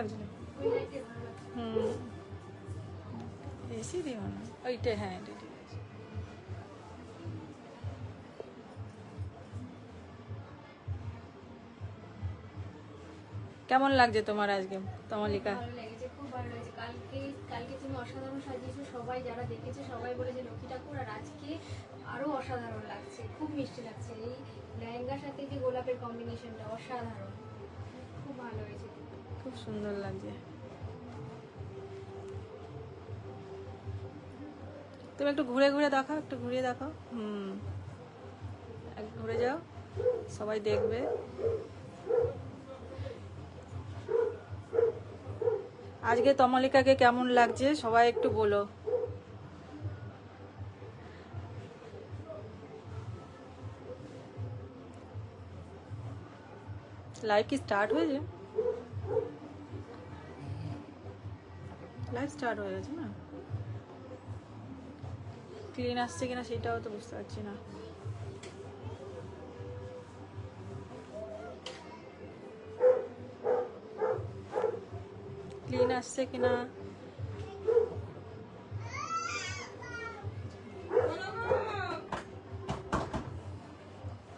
লাগছে না? এসি দিও না ওইটা, হ্যাঁ এটা ঠিক আছে। কেমন লাগছে তোমার আজকে তমালিকা? ভালো লেগেছে, খুব ভালো লেগেছে। কালকে তুমি অসাধারণ সাজিয়েছো, সবাই যারা দেখেছে সবাই বলেছে লক্ষ্মী ঠাকুর, আর আজকে আরো অসাধারণ লাগছে, খুব মিষ্টি লাগছে। এই লেহেঙ্গার সাথে যে গোলাপের কম্বিনেশনটা অসাধারণ, খুব ভালো হয়েছে, খুব সুন্দর লাগছে। তুমি একটু ঘুরে ঘুরে দেখাও, একটু ঘুরিয়ে দেখাও। ঘুরে যাও, সবাই দেখবে। আজকে তমালিকাকে কেমন লাগছে সবাই একটু বলো। লাইভ কি স্টার্ট হয়েছে? লাইভ স্টার্ট হয়ে গেছে না? ক্লিন আসছে কিনা সেটাও তো বুঝতে পারছি না। ক্লিন আসছে কিনা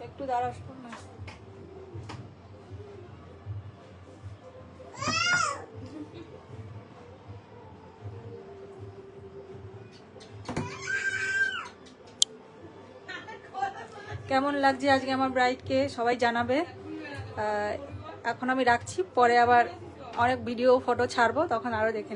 একটু দাঁড়াও না। কেমন লাগছে আজকে আমার ব্রাইডকে সবাই জানাবে। এখন আমি রাখছি, পরে আবার অনেক ভিডিও ফটো ছাড়বো, তখন আরো দেখে